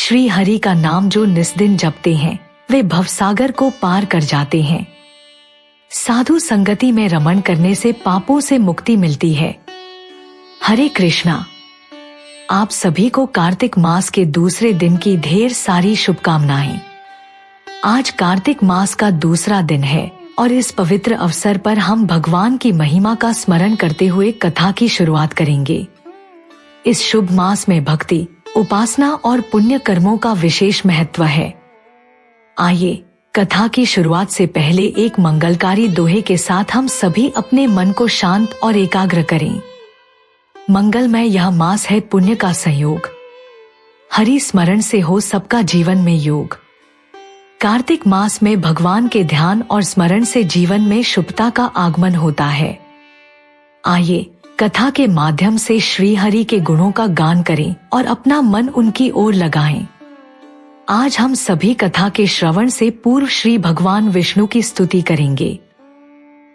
श्री हरि का नाम जो निस्दिन जपते हैं वे भवसागर को पार कर जाते हैं। साधु संगति में रमण करने से पापों से मुक्ति मिलती है। हरे कृष्णा। आप सभी को कार्तिक मास के दूसरे दिन की ढेर सारी शुभकामनाएं। आज कार्तिक मास का दूसरा दिन है और इस पवित्र अवसर पर हम भगवान की महिमा का स्मरण करते हुए कथा की शुरुआत करेंगे। इस शुभ मास में भक्ति, उपासना और पुण्य कर्मों का विशेष महत्व है। आइए कथा की शुरुआत से पहले एक मंगलकारी दोहे के साथ हम सभी अपने मन को शांत और एकाग्र करें। मंगलमय यह मास है पुण्य का संयोग, हरि स्मरण से हो सबका जीवन में योग। कार्तिक मास में भगवान के ध्यान और स्मरण से जीवन में शुभता का आगमन होता है। आइए कथा के माध्यम से श्री हरि के गुणों का गान करें और अपना मन उनकी ओर लगाएं। आज हम सभी कथा के श्रवण से पूर्व श्री भगवान विष्णु की स्तुति करेंगे।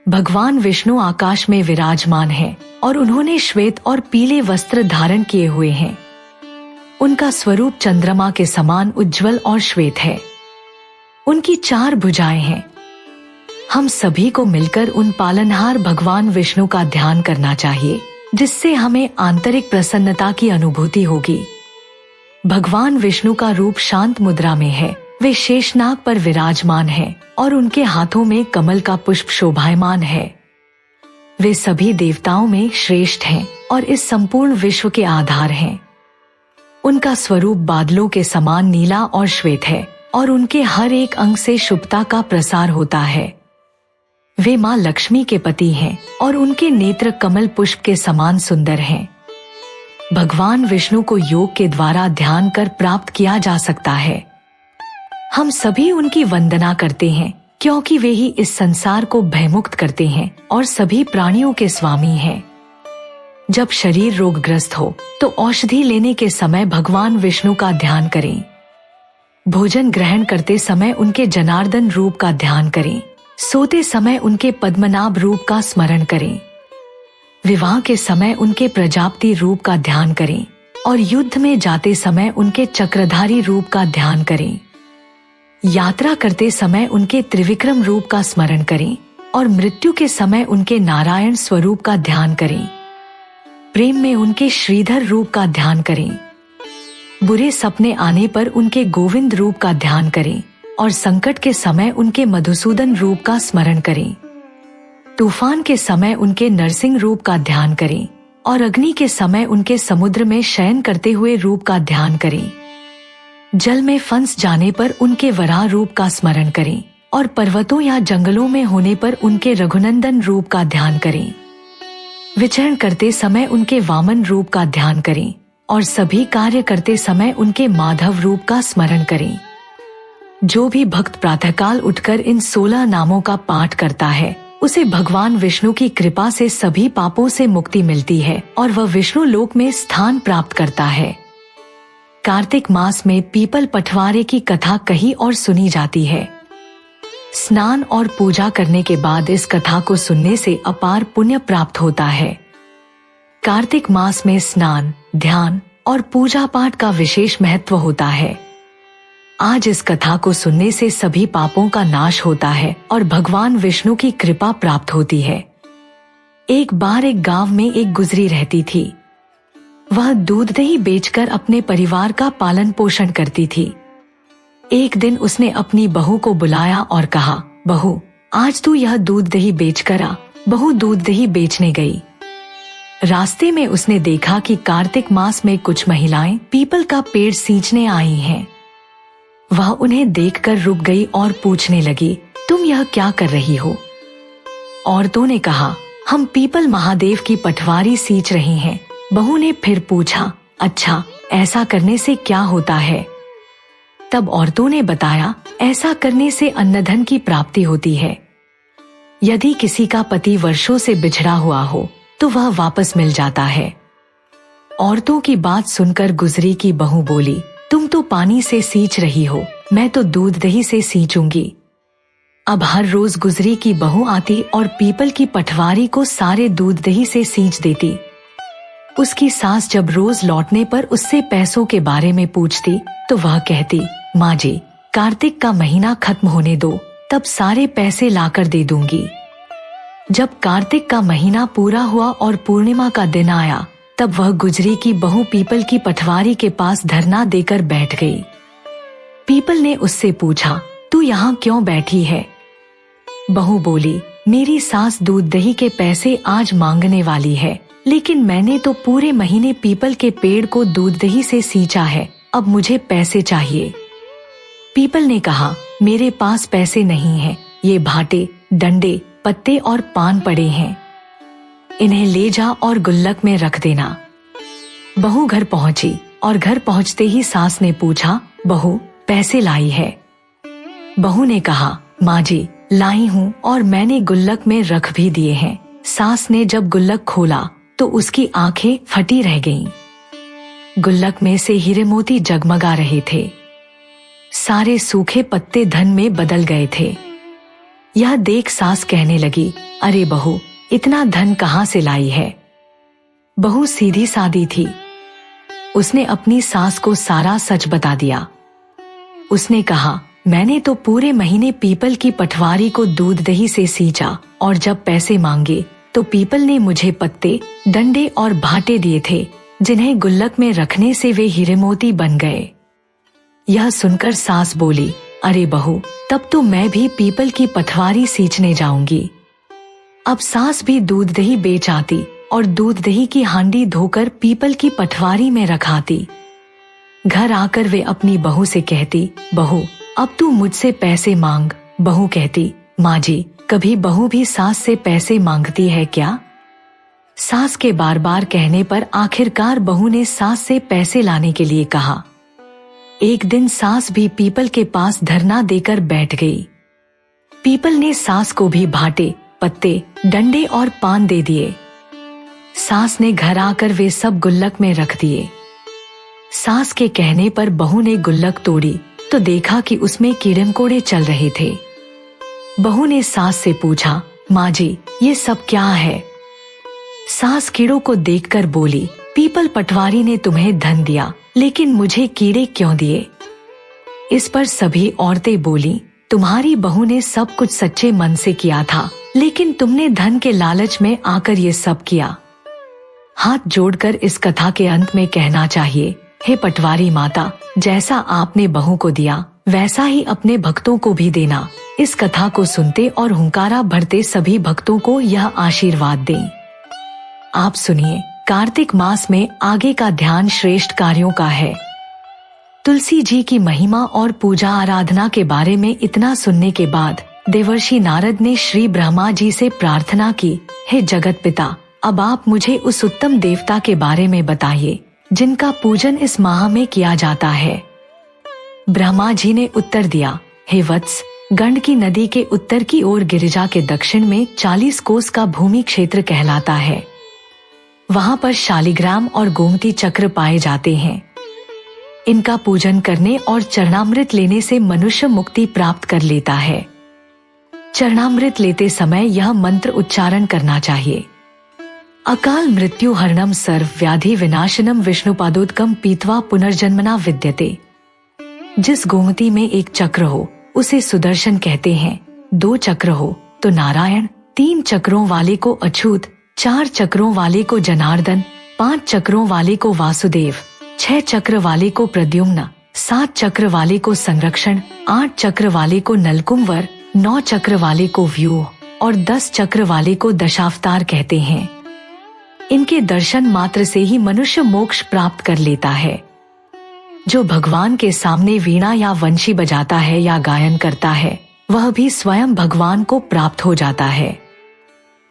भगवान विष्णु आकाश में विराजमान हैं और उन्होंने श्वेत और पीले वस्त्र धारण किए हुए हैं। उनका स्वरूप चंद्रमा के समान उज्जवल और श्वेत है। उनकी 4 भुजाएं हैं। हम सभी को मिलकर उन पालनहार भगवान विष्णु का ध्यान करना चाहिए, जिससे हमें आंतरिक प्रसन्नता की अनुभूति होगी। भगवान विष्णु का रूप शांत मुद्रा में है। वे शेषनाग पर विराजमान हैं और उनके हाथों में कमल का पुष्प शोभायमान है। वे सभी देवताओं में श्रेष्ठ हैं और इस संपूर्ण विश्व के आधार हैं। उनका स्वरूप बादलों के समान नीला और श्वेत है और उनके हर एक अंग से शुभता का प्रसार होता है। वे माँ लक्ष्मी के पति हैं और उनके नेत्र कमल पुष्प के समान सुंदर हैं। भगवान विष्णु को योग के द्वारा ध्यान कर प्राप्त किया जा सकता है। हम सभी उनकी वंदना करते हैं क्योंकि वे ही इस संसार को भयमुक्त करते हैं और सभी प्राणियों के स्वामी हैं। जब शरीर रोगग्रस्त हो तो औषधि लेने के समय भगवान विष्णु का ध्यान करें। भोजन ग्रहण करते समय उनके जनार्दन रूप का ध्यान करें। सोते समय उनके पद्मनाभ रूप का स्मरण करें। विवाह के समय उनके प्रजापति रूप का ध्यान करें और युद्ध में जाते समय उनके चक्रधारी रूप का ध्यान करें। यात्रा करते समय उनके त्रिविक्रम रूप का स्मरण करें और मृत्यु के समय उनके नारायण स्वरूप का ध्यान करें। प्रेम में उनके श्रीधर रूप का ध्यान करें। बुरे सपने आने पर उनके गोविंद रूप का ध्यान करें और संकट के समय उनके मधुसूदन रूप का स्मरण करें। तूफान के समय उनके नरसिंह रूप का ध्यान करें और अग्नि के समय उनके समुद्र में शयन करते हुए रूप का ध्यान करें। जल में फंस जाने पर उनके वराह रूप का स्मरण करें और पर्वतों या जंगलों में होने पर उनके रघुनंदन रूप का ध्यान करें। विचरण करते समय उनके वामन रूप का ध्यान करें और सभी कार्य करते समय उनके माधव रूप का स्मरण करें। जो भी भक्त प्रातःकाल उठकर इन 16 नामों का पाठ करता है उसे भगवान विष्णु की कृपा से सभी पापों से मुक्ति मिलती है और वह विष्णु लोक में स्थान प्राप्त करता है। कार्तिक मास में पीपल पठवारे की कथा कही और सुनी जाती है। स्नान और पूजा करने के बाद इस कथा को सुनने से अपार पुण्य प्राप्त होता है। कार्तिक मास में स्नान, ध्यान और पूजा पाठ का विशेष महत्व होता है। आज इस कथा को सुनने से सभी पापों का नाश होता है और भगवान विष्णु की कृपा प्राप्त होती है। एक बार एक गांव में एक गुजरी रहती थी। वह दूध दही बेचकर अपने परिवार का पालन पोषण करती थी। एक दिन उसने अपनी बहू को बुलाया और कहा, बहू आज तू यह दूध दही बेचकर आ। बहू दूध दही बेचने गई। रास्ते में उसने देखा कि कार्तिक मास में कुछ महिलाएं पीपल का पेड़ सींचने आई हैं। वह उन्हें देखकर रुक गई और पूछने लगी, तुम यह क्या कर रही हो? औरतों ने कहा, हम पीपल महादेव की पटवारी सींच रही हैं। बहू ने फिर पूछा, अच्छा ऐसा करने से क्या होता है? तब औरतों ने बताया, ऐसा करने से अन्नधन की प्राप्ति होती है। यदि किसी का पति वर्षों से बिछड़ा हुआ हो तो वह वापस मिल जाता है। औरतों की बात सुनकर गुजरी की बहू बोली, तुम तो पानी से सींच रही हो, मैं तो दूध दही से सींचूंगी। अब हर रोज गुजरी की बहू आती और पीपल की पटवारी को सारे दूध दही से सींच देती। उसकी सास जब रोज लौटने पर उससे पैसों के बारे में पूछती तो वह कहती, माँ जी, कार्तिक का महीना खत्म होने दो, तब सारे पैसे लाकर दे दूंगी। जब कार्तिक का महीना पूरा हुआ और पूर्णिमा का दिन आया, तब वह गुजरी की बहू पीपल की पटवारी के पास धरना देकर बैठ गई। पीपल ने उससे पूछा, तू यहाँ क्यों बैठी है? बहू बोली, मेरी सास दूध दही के पैसे आज मांगने वाली है, लेकिन मैंने तो पूरे महीने पीपल के पेड़ को दूध दही से सींचा है, अब मुझे पैसे चाहिए। पीपल ने कहा, मेरे पास पैसे नहीं हैं, ये भाटे, डंडे, पत्ते और पान पड़े हैं, इन्हें ले जा और गुल्लक में रख देना। बहू घर पहुंची और घर पहुंचते ही सास ने पूछा, बहू पैसे लाई है? बहू ने कहा, माँ जी लाई हूँ और मैंने गुल्लक में रख भी दिए हैं। सास ने जब गुल्लक खोला तो उसकी आंखें फटी रह गईं। गुल्लक में से हीरे मोती जगमगा रहे थे। सारे सूखे पत्ते धन में बदल गए थे। यह देख सास कहने लगी, अरे बहू, इतना धन कहाँ से लाई है? बहू सीधी सादी थी। उसने अपनी सास को सारा सच बता दिया। उसने कहा, मैंने तो पूरे महीने पीपल की पटवारी को दूध दही से सींचा और जब पैसे मांगे तो पीपल ने मुझे पत्ते, डंडे और भाटे दिए थे, जिन्हें गुल्लक में रखने से वे हीरे मोती बन गए। यह सुनकर सास बोली, अरे बहू, तब तो मैं भी पीपल की पटवारी सींचने जाऊंगी। अब सास भी दूध दही बेच आती और दूध दही की हांडी धोकर पीपल की पटवारी में रखाती। घर आकर वे अपनी बहू से कहती, बहू अब तू मुझसे पैसे मांग। बहू कहती, माँ जी, कभी बहू भी सास से पैसे मांगती है क्या? सास के बार बार कहने पर आखिरकार बहू ने सास से पैसे लाने के लिए कहा। एक दिन सास भी पीपल के पास धरना देकर बैठ गई। पीपल ने सास को भी भाटे, पत्ते, डंडे और पान दे दिए। सास ने घर आकर वे सब गुल्लक में रख दिए। सास के कहने पर बहू ने गुल्लक तोड़ी तो देखा कि उसमें कीड़े मकोड़े चल रहे थे। बहू ने सास से पूछा, माँ जी, ये सब क्या है? सास कीड़ों को देखकर बोली, पीपल पटवारी ने तुम्हें धन दिया, लेकिन मुझे कीड़े क्यों दिए? इस पर सभी औरतें बोली, तुम्हारी बहू ने सब कुछ सच्चे मन से किया था, लेकिन तुमने धन के लालच में आकर ये सब किया। हाथ जोड़कर इस कथा के अंत में कहना चाहिए, हे पटवारी माता, जैसा आपने बहू को दिया वैसा ही अपने भक्तों को भी देना। इस कथा को सुनते और हुंकारा भरते सभी भक्तों को यह आशीर्वाद दें। आप सुनिए, कार्तिक मास में आगे का ध्यान श्रेष्ठ कार्यों का है। तुलसी जी की महिमा और पूजा आराधना के बारे में इतना सुनने के बाद देवर्षि नारद ने श्री ब्रह्मा जी से प्रार्थना की, हे जगत पिता, अब आप मुझे उस उत्तम देवता के बारे में बताइए जिनका पूजन इस माह में किया जाता है। ब्रह्मा जी ने उत्तर दिया, हे वत्स, गंडकी नदी के उत्तर की ओर गिरिजा के दक्षिण में 40 कोस का भूमि क्षेत्र कहलाता है। वहां पर शालिग्राम और गोमती चक्र पाए जाते हैं। इनका पूजन करने और चरणामृत लेने से मनुष्य मुक्ति प्राप्त कर लेता है। चरणामृत लेते समय यह मंत्र उच्चारण करना चाहिए, अकाल मृत्यु हरणम सर्व व्याधि विनाशनम विष्णुपादोदकम पीत्वा पुनर्जन्मना विद्यते। जिस गोमती में एक चक्र हो उसे सुदर्शन कहते हैं, 2 चक्र हो तो नारायण, 3 चक्रों वाले को अछूत, 4 चक्रों वाले को जनार्दन, 5 चक्रों वाले को वासुदेव, 6 चक्र वाले को प्रद्युम्न, 7 चक्र वाले को संरक्षण, 8 चक्र वाले को नलकुंवर, 9 चक्र वाले को व्यूह और 10 चक्र वाले को दशावतार कहते हैं। इनके दर्शन मात्र से ही मनुष्य मोक्ष प्राप्त कर लेता है। जो भगवान के सामने वीणा या वंशी बजाता है या गायन करता है, वह भी स्वयं भगवान को प्राप्त हो जाता है।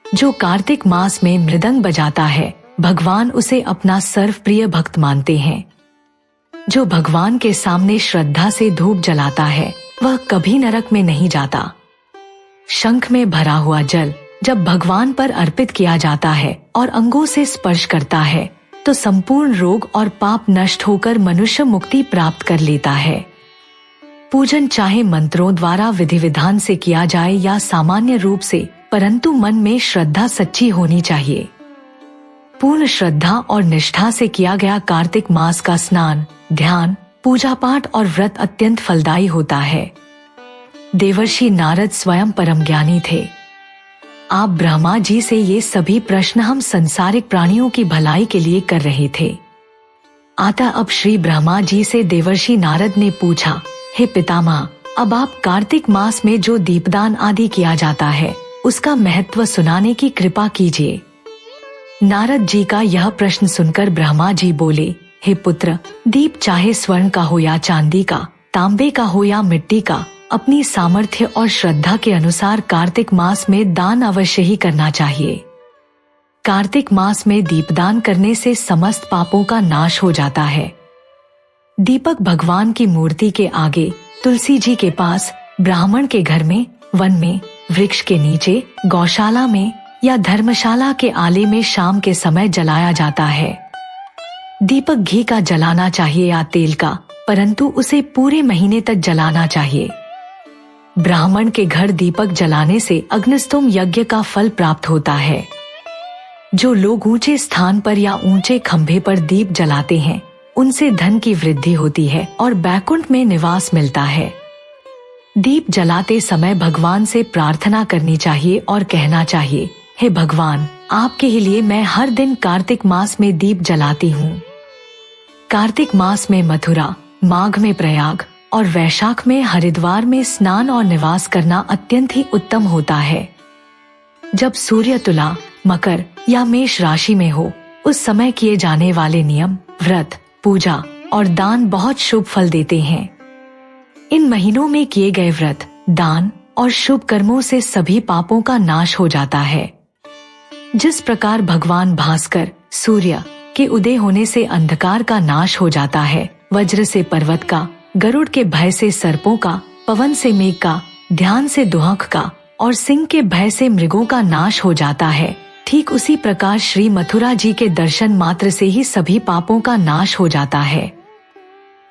जो कार्तिक मास में मृदंग बजाता है, भगवान उसे अपना सर्वप्रिय भक्त मानते हैं। जो भगवान के सामने श्रद्धा से धूप जलाता है, वह कभी नरक में नहीं जाता। शंख में भरा हुआ जल जब भगवान पर अर्पित किया जाता है और अंगों से स्पर्श करता है, तो संपूर्ण रोग और पाप नष्ट होकर मनुष्य मुक्ति प्राप्त कर लेता है। पूजन चाहे मंत्रों द्वारा विधि विधान से किया जाए या सामान्य रूप से, परंतु मन में श्रद्धा सच्ची होनी चाहिए। पूर्ण श्रद्धा और निष्ठा से किया गया कार्तिक मास का स्नान, ध्यान, पूजा पाठ और व्रत अत्यंत फलदायी होता है। देवर्षि नारद स्वयं परम ज्ञानी थे। आप ब्रह्मा जी से ये सभी प्रश्न हम संसारिक प्राणियों की भलाई के लिए कर रहे थे। अतः अब श्री ब्रह्मा जी से देवर्षि नारद ने पूछा, हे पितामह, अब आप कार्तिक मास में जो दीपदान आदि किया जाता है उसका महत्व सुनाने की कृपा कीजिए। नारद जी का यह प्रश्न सुनकर ब्रह्मा जी बोले, हे पुत्र, दीप चाहे स्वर्ण का हो या चांदी का, तांबे का हो या मिट्टी का, अपनी सामर्थ्य और श्रद्धा के अनुसार कार्तिक मास में दान अवश्य ही करना चाहिए। कार्तिक मास में दीपदान करने से समस्त पापों का नाश हो जाता है। दीपक भगवान की मूर्ति के आगे, तुलसी जी के पास, ब्राह्मण के घर में, वन में, वृक्ष के नीचे, गौशाला में या धर्मशाला के आले में शाम के समय जलाया जाता है। दीपक घी का जलाना चाहिए या तेल का, परंतु उसे पूरे महीने तक जलाना चाहिए। ब्राह्मण के घर दीपक जलाने से अग्निस्तोम यज्ञ का फल प्राप्त होता है। जो लोग ऊंचे स्थान पर या ऊंचे खंभे पर दीप जलाते हैं उनसे धन की वृद्धि होती है और बैकुंठ में निवास मिलता है। दीप जलाते समय भगवान से प्रार्थना करनी चाहिए और कहना चाहिए, हे भगवान, आपके ही लिए मैं हर दिन कार्तिक मास में दीप जलाती हूँ। कार्तिक मास में मथुरा, माघ में प्रयाग और वैशाख में हरिद्वार में स्नान और निवास करना अत्यंत ही उत्तम होता है। जब सूर्य तुला, मकर या मेष राशि में हो, उस समय किए जाने वाले नियम, व्रत, पूजा और दान बहुत शुभ फल देते हैं। इन महीनों में किए गए व्रत, दान और शुभ कर्मों से सभी पापों का नाश हो जाता है। जिस प्रकार भगवान भास्कर, सूर्य के उदय होने से अंधकार का नाश हो जाता है, वज्र से पर्वत का, गरुड़ के भय से सर्पों का, पवन से मेघ का, ध्यान से दुहक का और सिंह के भय से मृगों का नाश हो जाता है, ठीक उसी प्रकार श्री मथुरा जी के दर्शन मात्र से ही सभी पापों का नाश हो जाता है।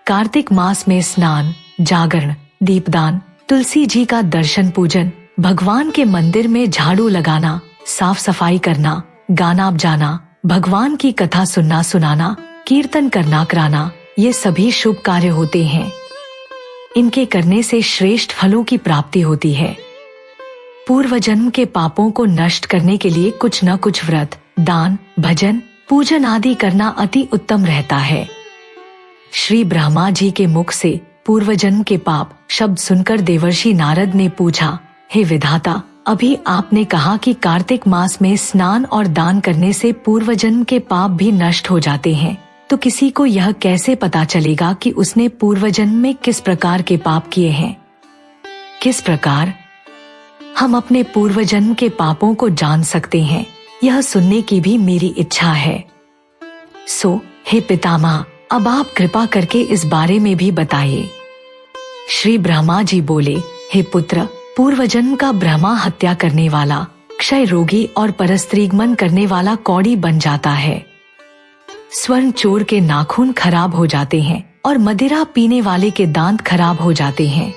कार्तिक मास में स्नान, जागरण, दीपदान, तुलसी जी का दर्शन पूजन, भगवान के मंदिर में झाड़ू लगाना, साफ सफाई करना, गाना बजाना, भगवान की कथा सुनना सुनाना, कीर्तन करना कराना, ये सभी शुभ कार्य होते हैं। इनके करने से श्रेष्ठ फलों की प्राप्ति होती है। पूर्व जन्म के पापों को नष्ट करने के लिए कुछ न कुछ व्रत, दान, भजन, पूजन आदि करना अति उत्तम रहता है। श्री ब्रह्मा जी के मुख से पूर्व जन्म के पाप शब्द सुनकर देवर्षि नारद ने पूछा, हे विधाता, अभी आपने कहा कि कार्तिक मास में स्नान और दान करने से पूर्व जन्म के पाप भी नष्ट हो जाते हैं, तो किसी को यह कैसे पता चलेगा कि उसने पूर्व जन्म में किस प्रकार के पाप किए हैं? किस प्रकार हम अपने पूर्व जन्म के पापों को जान सकते हैं, यह सुनने की भी मेरी इच्छा है। सो हे पितामह, अब आप कृपा करके इस बारे में भी बताइए। श्री ब्रह्मा जी बोले, हे पुत्र, पूर्व जन्म का ब्रह्मा हत्या करने वाला, क्षय रोगी और परस्त्रीगमन करने वाला कौड़ी बन जाता है। स्वर्ण चोर के नाखून खराब हो जाते हैं और मदिरा पीने वाले के दांत खराब हो जाते हैं।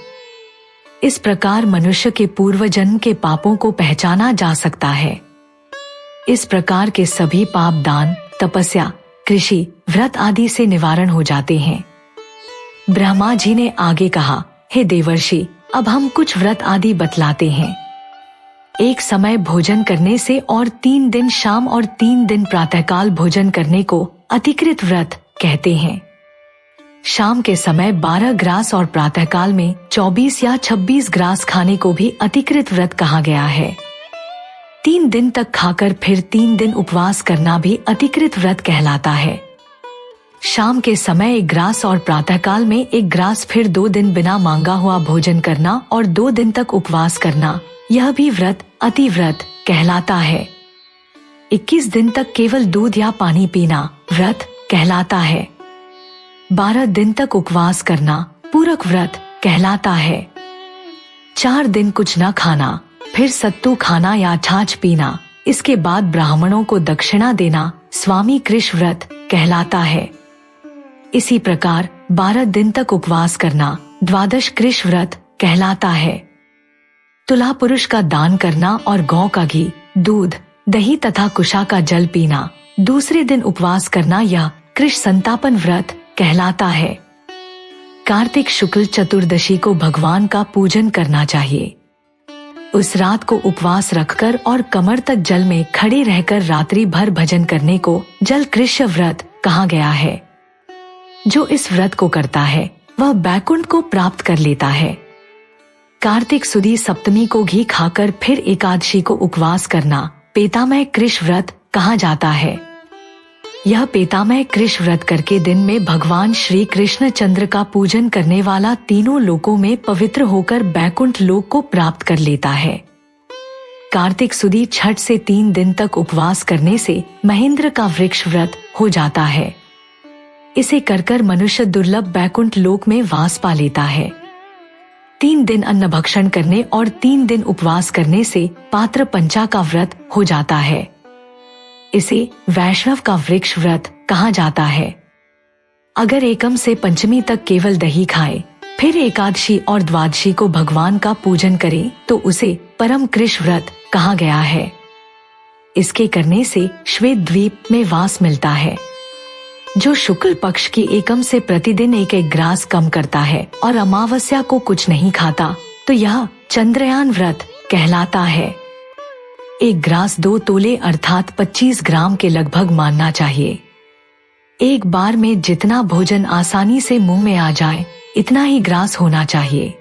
इस प्रकार मनुष्य के पूर्व जन्म के पापों को पहचाना जा सकता है। इस प्रकार के सभी पाप दान, तपस्या, कृषि, व्रत आदि से निवारण हो जाते हैं। ब्रह्मा जी ने आगे कहा, हे देवर्षि, अब हम कुछ व्रत आदि बतलाते हैं। एक समय भोजन करने से और 3 दिन शाम और 3 दिन प्रातःकाल भोजन करने को अतिकृत व्रत कहते हैं। शाम के समय 12 ग्रास और प्रातःकाल में 24 या 26 ग्रास खाने को भी अतिकृत व्रत कहा गया है। 3 दिन तक खाकर फिर 3 दिन उपवास करना भी अतिकृत व्रत कहलाता है। शाम के समय 1 ग्रास और प्रातःकाल में 1 ग्रास, फिर 2 दिन बिना मांगा हुआ भोजन करना और 2 दिन तक उपवास करना, यह भी व्रत अतिव्रत कहलाता है। 21 दिन तक केवल दूध या पानी पीना व्रत कहलाता है। 12 दिन तक उपवास करना पूरक व्रत कहलाता है। 4 दिन कुछ न खाना, फिर सत्तू खाना या छाछ पीना, इसके बाद ब्राह्मणों को दक्षिणा देना स्वामी कृष व्रत कहलाता है। इसी प्रकार 12 दिन तक उपवास करना द्वादश कृष व्रत कहलाता है। तुला पुरुष का दान करना और गौ का घी, दूध, दही तथा कुशा का जल पीना दूसरे दिन उपवास करना यह कृष्ण संतापन व्रत कहलाता है। कार्तिक शुक्ल चतुर्दशी को भगवान का पूजन करना चाहिए। उस रात को उपवास रखकर और कमर तक जल में खड़े रहकर रात्रि भर भजन करने को जल कृष्ण व्रत कहा गया है। जो इस व्रत को करता है वह बैकुंठ को प्राप्त कर लेता है। कार्तिक सुदी सप्तमी को घी खाकर फिर एकादशी को उपवास करना पेतामह कृष्ण व्रत कहा जाता है। यह पेतामह कृष्ण व्रत करके दिन में भगवान श्री कृष्ण चंद्र का पूजन करने वाला तीनों लोकों में पवित्र होकर बैकुंठ लोक को प्राप्त कर लेता है। कार्तिक सुदी छठ से 3 दिन तक उपवास करने से महेंद्र का वृक्ष व्रत हो जाता है। इसे कर मनुष्य दुर्लभ बैकुंठ लोक में वास पा लेता है। 3 दिन अन्न भक्षण करने और 3 दिन उपवास करने से पात्र पंचा का व्रत हो जाता है। इसे वैष्णव का वृक्ष व्रत कहा जाता है। अगर एकम से पंचमी तक केवल दही खाए, फिर एकादशी और द्वादशी को भगवान का पूजन करे तो उसे परम कृष्ण व्रत कहा गया है। इसके करने से श्वेत द्वीप में वास मिलता है। जो शुक्ल पक्ष की एकम से प्रतिदिन एक ग्रास कम करता है और अमावस्या को कुछ नहीं खाता तो यह चंद्रयान व्रत कहलाता है। 1 ग्रास 2 तोले अर्थात 25 ग्राम के लगभग मानना चाहिए। एक बार में जितना भोजन आसानी से मुंह में आ जाए इतना ही ग्रास होना चाहिए।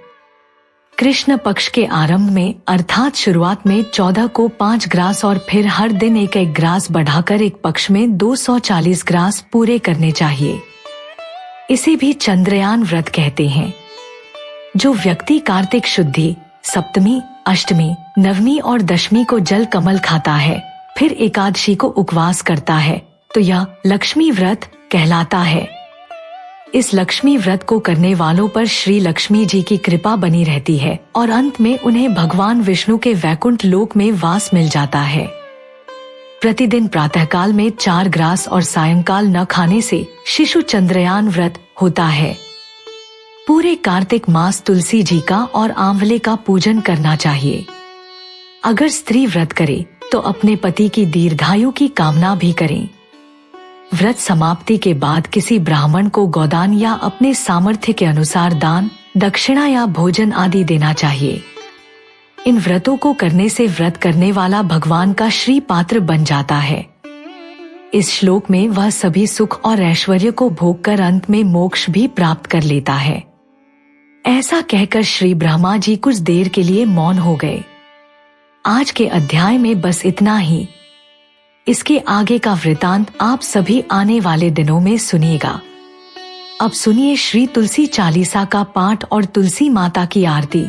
कृष्ण पक्ष के आरंभ में अर्थात शुरुआत में 14 को 5 ग्रास और फिर हर दिन एक ग्रास बढ़ाकर एक पक्ष में 240 ग्रास पूरे करने चाहिए। इसे भी चंद्रयान व्रत कहते हैं। जो व्यक्ति कार्तिक शुद्धि, सप्तमी, अष्टमी, नवमी और दशमी को जल कमल खाता है, फिर एकादशी को उपवास करता है तो यह लक्ष्मी व्रत कहलाता है। इस लक्ष्मी व्रत को करने वालों पर श्री लक्ष्मी जी की कृपा बनी रहती है और अंत में उन्हें भगवान विष्णु के वैकुंठ लोक में वास मिल जाता है। प्रतिदिन प्रातःकाल में 4 ग्रास और सायंकाल न खाने से शिशु चंद्रयान व्रत होता है। पूरे कार्तिक मास तुलसी जी का और आंवले का पूजन करना चाहिए। अगर स्त्री व्रत करे तो अपने पति की दीर्घायु की कामना भी करें। व्रत समाप्ति के बाद किसी ब्राह्मण को गोदान या अपने सामर्थ्य के अनुसार दान, दक्षिणा या भोजन आदि देना चाहिए। इन व्रतों को करने से व्रत करने वाला भगवान का श्री पात्र बन जाता है। इस श्लोक में वह सभी सुख और ऐश्वर्य को भोगकर अंत में मोक्ष भी प्राप्त कर लेता है। ऐसा कहकर श्री ब्रह्मा जी कुछ देर के लिए मौन हो गए। आज के अध्याय में बस इतना ही। इसके आगे का वृतांत आप सभी आने वाले दिनों में सुनिएगा। अब सुनिए श्री तुलसी चालीसा का पाठ और तुलसी माता की आरती।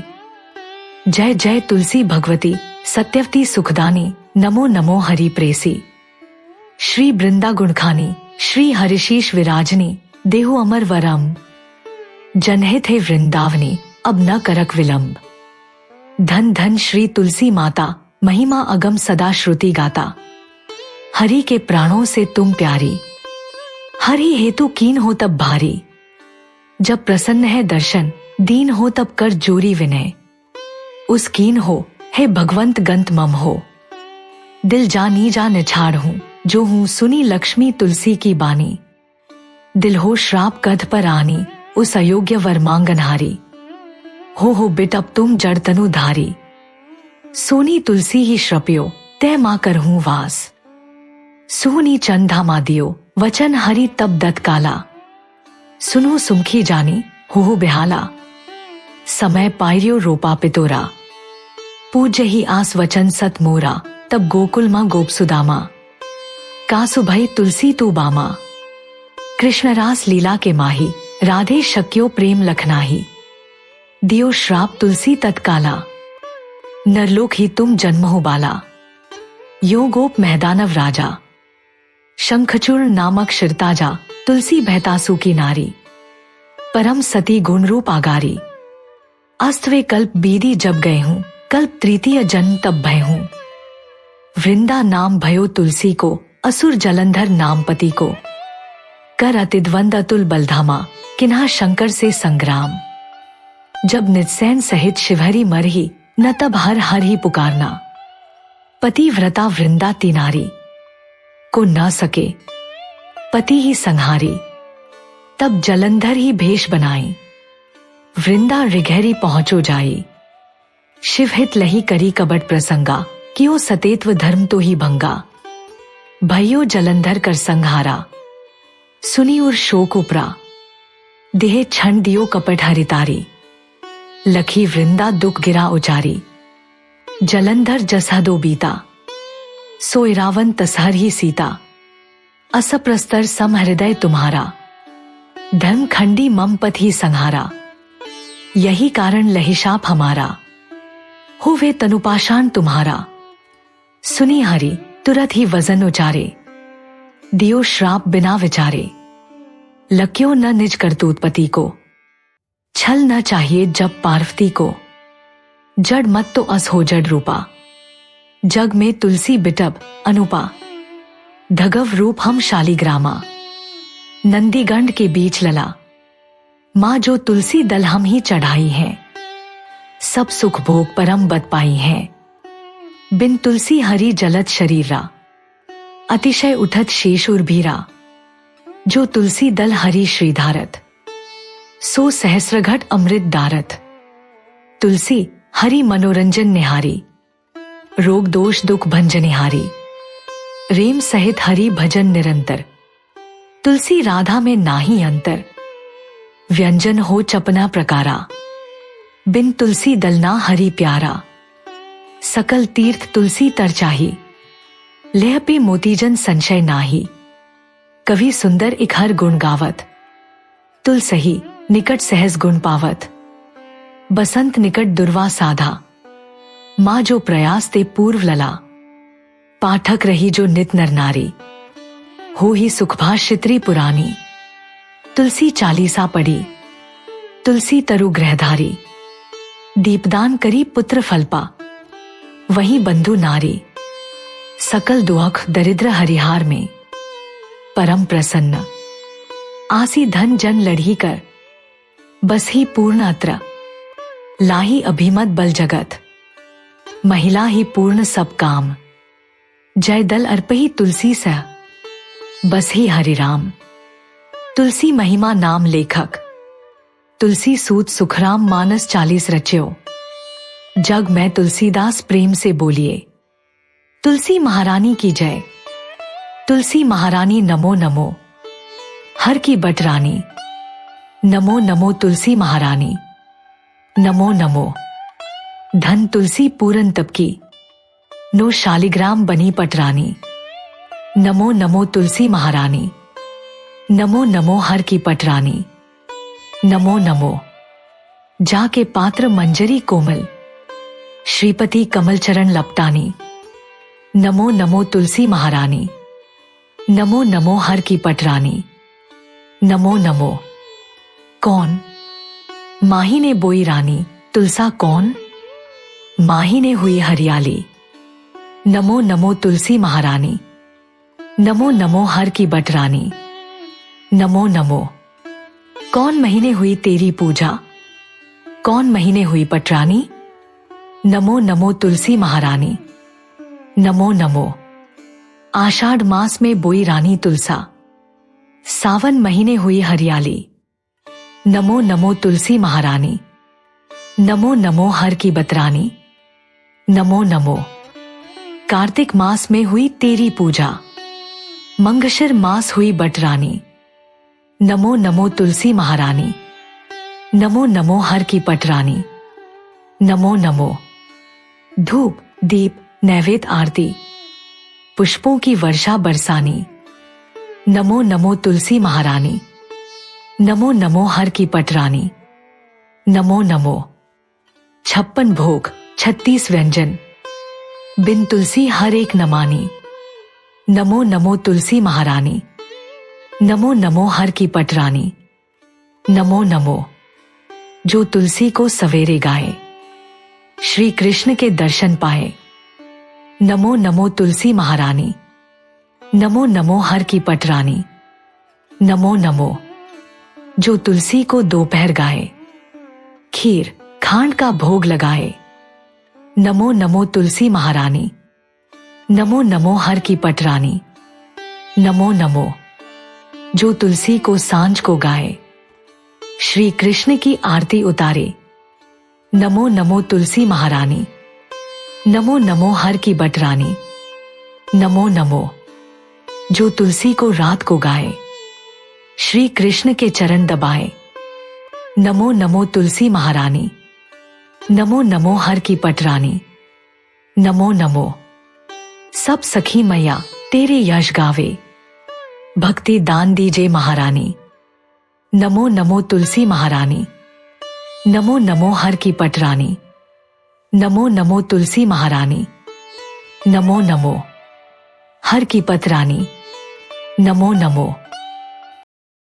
जय जय तुलसी भगवती सत्यवती सुखदानी, नमो नमो हरि प्रेसी। श्री वृंदा गुणखानी, श्री हरिशीष विराजनी, देहु अमर वरम। जनहित है वृंदावनी, अब न करक विलंब। धन धन श्री तुलसी माता, महिमा अगम सदा श्रुति गाता। हरि के प्राणों से तुम प्यारी, हरि हेतु कीन हो तब भारी। जब प्रसन्न है दर्शन, दीन हो तब कर जोरी विनय। उस कीन हो हे भगवंत गंत मम हो। दिल जानी जा निछाड़ हूँ, जो हूँ सुनी लक्ष्मी तुलसी की बानी। दिल हो श्राप कध पर आनी, उस अयोग्य वर मांगनहारी। हो बिट अब तुम जड़ तनु धारी। सोनी तुलसी ही श्रप्यो, तय माँ कर हूँ वास। सुनी चंदा मादियो, वचन हरि तब दत काला। सुनो सुमखी जानी, हो बेहाला। समय पायरियो रोपा पितोरा। पूज्य ही आस वचन सत मोरा, तब गोकुल माँ गोप सुदामा। कासु भई तुलसी तू बामा। कृष्ण रास लीला के माही, राधे शक्यो प्रेम लखनाही। दियो श्राप तुलसी तत्काला, नरलोक ही तुम जन्म हो बाला। यो गोप महदानव राजा, शंखचूड़ नामक शिरताजा, तुलसी बहतासु की नारी। परम सती गुण रूप आगारी। अस्तवे कल्प बीदी जब गए हूँ, कल्प तृतीय जन्म तब भय हूँ। वृंदा नाम भयो तुलसी को, असुर जलंधर नाम पति को। कर अतिद्वंद अतुल बलधामा, किन्हा शंकर से संग्राम। जब नित्सैन सहित शिवहरि मरही, न तब हर हर ही पुकारना। पतिव्रता वृंदा तिनारी, को न सके, पति ही संहारी, तब जलंधर ही भेष बनाई, वृंदा रिघैरी पहुंचो जाई। शिवहित लही करी कबट प्रसंगा, कियो सतेत्व धर्म तो ही भंगा। भयो जलंधर कर संहारा, सुनी उर शोक उपरा, देह क्षण दियो कपट हरितारी। लखी वृंदा दुख गिरा उचारी, जलंधर जसा दो बीता, सोई रावण तसहर ही सीता। असप्रस्तर सम हृदय तुम्हारा, धर्म खंडी मम पथ ही संहारा। यही कारण लहिशाप हमारा, हो वे तनुपाषाण तुम्हारा। सुनी हरि तुरत ही वजन उचारे, दियो श्राप बिना विचारे। लक्यो न निज करतूत पति को, छल न चाहिए जब पार्वती को। जड़ मत तो अस हो जड़ रूपा, जग में तुलसी बिटब अनुपा। धगव रूप हम शालिग्रामा, नंदीगंड के बीच लला। माँ जो तुलसी दल हम ही चढ़ाई है, सब सुख भोग परम बद पाई है। बिन तुलसी हरि जलत शरीरा, अतिशय उठत शेष उर्भीरा। जो तुलसी दल हरि श्रीधारत, सो सहस्रघट अमृत दारत। तुलसी हरि मनोरंजन निहारी, रोग दोष दुख भंजनिहारी। रेम सहित हरि भजन निरंतर, तुलसी राधा में नाही अंतर। व्यंजन हो चपना प्रकारा, बिन तुलसी दलना हरि प्यारा। सकल तीर्थ तुलसी तर चाही, लेह पे मोतीजन संशय नाही। कवि सुंदर इखर गुण गावत, तुलसही निकट सहज गुण पावत। बसंत निकट दुर्वा साधा, माँ जो प्रयास ते पूर्व लला। पाठक रही जो नित नर नारी, हो ही सुखभाषित्री पुरानी। तुलसी चालीसा पड़ी, तुलसी तरु ग्रहधारी। दीपदान करी पुत्र फलपा, वही बंधु नारी। सकल दुख दरिद्र हरिहार में, परम प्रसन्न। आसी धन जन लड़ी कर, बस ही पूर्ण अत्र। लाही अभिमत बल जगत, महिला ही पूर्ण सब काम। जय दल अर्पही तुलसी सह, बस ही हरि राम। तुलसी महिमा नाम लेखक, तुलसी सूत सुखराम मानस 40 रच्यो। जग में तुलसीदास प्रेम से बोलिए, तुलसी महारानी की जय। तुलसी महारानी नमो नमो, हर की बट रानी। नमो नमो तुलसी महारानी, नमो नमो। धन तुलसी पूरन तप की, नो शालिग्राम बनी पटरानी। नमो नमो तुलसी महारानी, नमो नमो हर की पटरानी। नमो नमो। जाके पात्र मंजरी कोमल, श्रीपति कमल चरण लपटानी। नमो नमो तुलसी महारानी, नमो नमो हर की पटरानी। नमो नमो। कौन? माही ने बोई रानी, तुलसा कौन? माही ने हुई हरियाली। नमो नमो तुलसी महारानी, नमो नमो हर की बटरानी। नमो नमो। कौन महीने हुई तेरी पूजा, कौन महीने हुई पटरानी। नमो नमो तुलसी महारानी, नमो नमो। आषाढ़ मास में बोई रानी तुलसा, सावन महीने हुई हरियाली। नमो नमो तुलसी महारानी, नमो नमो हर की बतरानी। नमो नमो। कार्तिक मास में हुई तेरी पूजा, मंगशिर मास हुई बटरानी। नमो नमो तुलसी महारानी, नमो नमो हर की पटरानी। नमो नमो। धूप दीप नैवेद्य आरती, पुष्पों की वर्षा बरसानी। नमो नमो तुलसी महारानी, नमो नमो हर की पटरानी। नमो नमो। 56 भोग 36 व्यंजन, बिन तुलसी हर एक न मानी। नमो नमो तुलसी महारानी, नमो नमो हर की पटरानी। नमो नमो। जो तुलसी को सवेरे गाए, श्री कृष्ण के दर्शन पाए। नमो नमो तुलसी महारानी, नमो नमो हर की पटरानी। नमो नमो। जो तुलसी को दोपहर गाए, खीर खांड का भोग लगाए। नमो नमो तुलसी महारानी, नमो नमो हर की पटरानी। नमो नमो। जो तुलसी को सांझ को गाए, श्री कृष्ण की आरती उतारे। नमो नमो तुलसी महारानी, नमो नमो हर की बटरानी। नमो नमो। जो तुलसी को रात को गाए, श्री कृष्ण के चरण दबाए। नमो नमो तुलसी महारानी, नमो नमो हर की पटरानी। नमो नमो। सब सखी मैया तेरे यश गावे, भक्ति दान दीजे महारानी। नमो नमो तुलसी महारानी, नमो नमो हर की पटरानी। नमो नमो तुलसी महारानी, नमो नमो हर की पतरानी। नमो नमो।